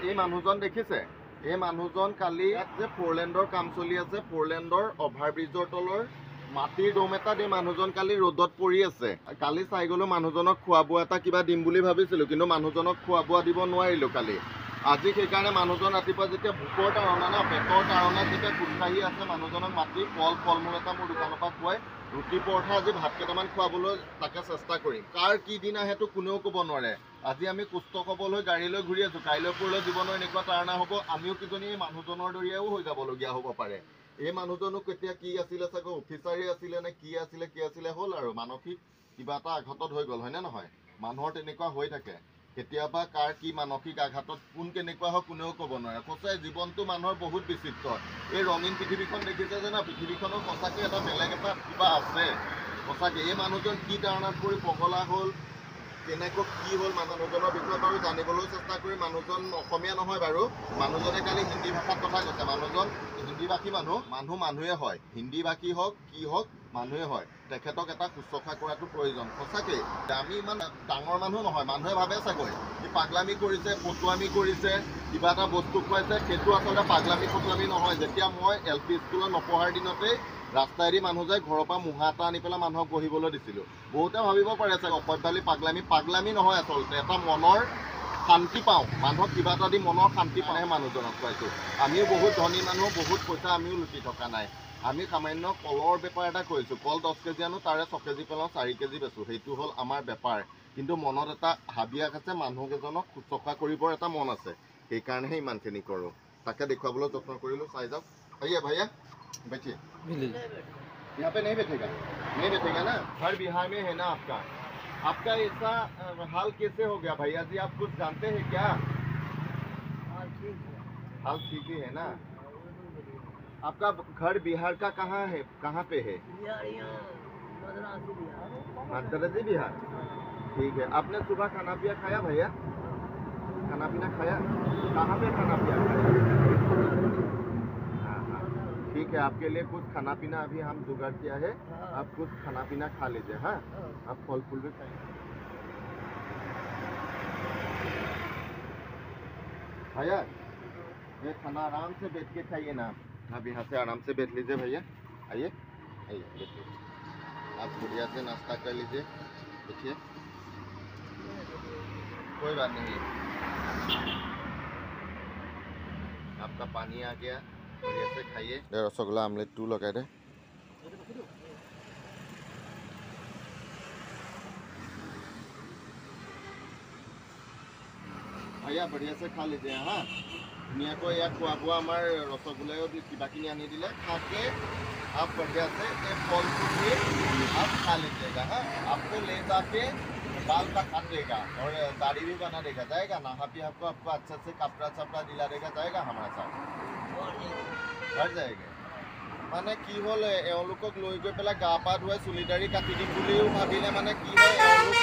এই মানুহজন দেখিছে এই মানুহজন কালি যে ফ'ৰলেণ্ডৰ কাম চলি আছে ফ'ৰলেণ্ডৰ অভাৰব্ৰিজৰ তলৰ মাটিৰ দম এটাত এই মানুহজন কালি ৰ'দত পৰি আছে কালি চাই গ'লো মানুহজনক খোৱা বোৱা এটা কিবা দিম বুলি ভাবিছিলোঁ কিন্তু মানুহজনক খোৱা বোৱা দিব নোৱাৰিলোঁ কালি আজি সেইকাৰণে মানুহজন ৰাতিপুৱা যেতিয়া ভোকৰ তাৰণা না পেটৰ তাৰণাত যেতিয়া খোজকাঢ়ি আছে মানুহজনক মাতি ফল মূল এটা মোৰ দোকানৰ পৰা খুৱাই ৰুটি পৰঠা আজি ভাত কেইটামান খুৱাবলৈ তাকে চেষ্টা কৰিম কাৰ কি দিন আহে সেইটো কোনেও ক'ব নোৱাৰে আজি আমি সুস্থ সবল হৈ গাড়ী লৈ ঘূৰি আছোঁ কাইলৈ পৰলৈ জীৱনৰ এনেকুৱা তাৰণা হ'ব আমিও কিজানি এই মানুহজনৰ দৰেও হৈ যাবলগীয়া হ'ব পাৰে এই মানুহজনো কেতিয়া কি আছিলে চাগে অফিচাৰেই আছিলে নে কি আছিলে হ'ল আৰু মানসিক কিবা এটা আঘাতত হৈ গ'ল হয়নে নহয় মানুহৰ তেনেকুৱা হৈ থাকে কেতিয়াবা কাৰ কি মানসিক আঘাতত কোন কেনেকুৱা হয় কোনেও ক'ব নোৱাৰে সঁচাই জীৱনটো মানুহৰ বহুত বিচিত্ৰ এই ৰঙীন পৃথিৱীখন দেখিছে যে না পৃথিৱীখনৰ সঁচাকৈ এটা বেলেগ এটা কিবা আছে সঁচাকৈ এই মানুহজন কি তাৰণাত পৰি পগলা হ'ল কেনেকৈ কি হ'ল মানুহজনৰ বিষয়ে বাৰু জানিবলৈ চেষ্টা কৰি মানুহজন অসমীয়া নহয় বাৰু মানুহজনে কালি হিন্দী ভাষাত কথা কৈছে মানুহজন হিন্দীভাষী মানুহে হয় হিন্দীভাষী হওক কি হওক মানুহে হয় তেখেতক এটা শুশ্ৰূষা কৰাটো প্ৰয়োজন সঁচাকৈ আমি ইমান ডাঙৰ মানুহ নহয় মানুহে ভাবে চাগৈ কি পাগলামি কৰিছে ফটুৱামি কৰিছে কিবা এটা বস্তু খুৱাইছে সেইটো আচলতে পাগলামি নহয় যেতিয়া মই LP স্কুলত নপঢ়াৰ দিনতেই ৰাস্তাইদি মানুহ যায় ঘৰৰ পৰা মুহা এটা আনি পেলাই মানুহক বহিবলৈ দিছিলোঁ বহুতে ভাবিব পাৰে চাগে অসভ্যালি পাগলামি নহয় আচলতে এটা মনৰ শান্তি পাওঁ মানুহক কিবা এটা দি মনৰ শান্তি পাওঁহে মানুহজনক খুৱাইছোঁ আমিও বহুত ধনী মানুহ বহুত পইচা আমিও লুটি থকা নাই আমি সামান্য কলৰ বেপাৰ এটা কৰিছোঁ কল 10 কেজি আনো তাৰে 6 কেজি পেলাওঁ 4 কেজি বেচোঁ সেইটো হ'ল আমাৰ বেপাৰ কিন্তু মনত এটা হাবিয়াস আছে মানুহকেইজনক শুশ্ৰূষা কৰিবৰ এটা মন আছে সেইকাৰণেহে ইমানখিনি কৰোঁ তাকে দেখুৱাবলৈ যত্ন কৰিলোঁ চাই যাওক भैया बैठिए यहाँ पे नहीं बैठेगा ना हर बिहार में है ना आपका ऐसा हाल कैसे हो गया भैया जी आप कुछ जानते हैं क्या हाल ठीक ही है ना आपका घर बिहार का कहाँ पे है मद्रासी बिहार ठीक है आपने सुबह खाना पिया खाया भैया खाना पीना खाया कहाँ पे खाना पिया ठीक है आपके लिए कुछ खाना पीना अभी हम जुगाड़ किया है आप कुछ खाना पीना खा लीजिए हाँ आप फल फूल भी खाइए भैया ये खाना आराम से बैठ के खाइए ना आप यहाँ से आराम से बैठ लीजिए भैया आइए बैठिए आप बढ़िया से नाश्ता कर लीजिए देखिए कोई बात नहीं आपका पानी आ गया बढ़िया से खाइए रसगुल्ला आमलेट 2 लगाए दे भैया बढ़िया से खा लीजिए हाँ धुनियाको या खुआ बुआ आमार रसगुल्ला किबाकिनी आनी दिले खाके आप बढ़िया से एक फल फूल आप खा लीजिएगा हाँ आपको ले जाके बाल का काट देगा और दाढ़ी भी बना देगा जाएगा ना भी आपको अच्छा से कपड़ा चपड़ा दिला देगा जाएगा हमारे साथ घर जाएगा মানে কি হল এওঁলোকক লৈ গৈ পেলাই গা পা ধুৱাই চুলি দাড়ি কাটি দিম বুলিও ভাবিলে মানে কি হয় এওঁলোক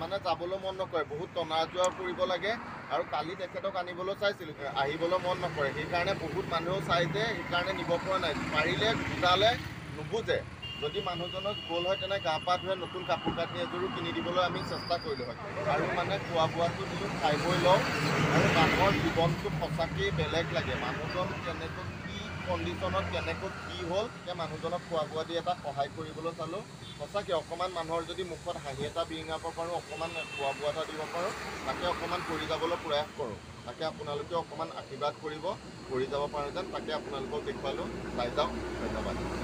মানে যাবলৈ মন নকৰে বহুত টনা জোৱা কৰিব লাগে আৰু কালি তেখেতক আনিবলৈ চাইছিল আহিবলৈ মন নকৰে সেইকাৰণে বহুত মানুহ চাই যে সেইকাৰণে নিব পৰা নাই পাৰিলে বুজালে নুবুজে যদি মানুহজনক গ'ল হয় তেনে গা পা ধুৱাই নতুন কাপোৰ কানি এযোৰো কিনি দিবলৈ আমি চেষ্টা কৰিলোঁ হয় আৰু মানে খোৱা বোৱাটো দিলো খাই বৈ লওঁ আৰু মানুহৰ জীৱনটো সঁচাকেই বেলেগ লাগে মানুহজন কেনেকৈ কণ্ডিশ্যনত কেনেকৈ কি হ'ল এতিয়া মানুহজনক খোৱা বোৱা দি এটা সহায় কৰিবলৈ চালোঁ সঁচাকৈ অকণমান মানুহৰ যদি মুখত হাঁহি এটা বিৰিঙাব পাৰোঁ অকণমান খোৱা বোৱা এটা দিব পাৰোঁ তাকে অকণমান কৰি যাবলৈ প্ৰয়াস কৰোঁ তাকে আপোনালোকে অকণমান আশীৰ্বাদ কৰিব কৰি যাব পাৰে যেন তাকে আপোনালোকক দেখুৱালোঁ চাই যাওক ধন্যবাদ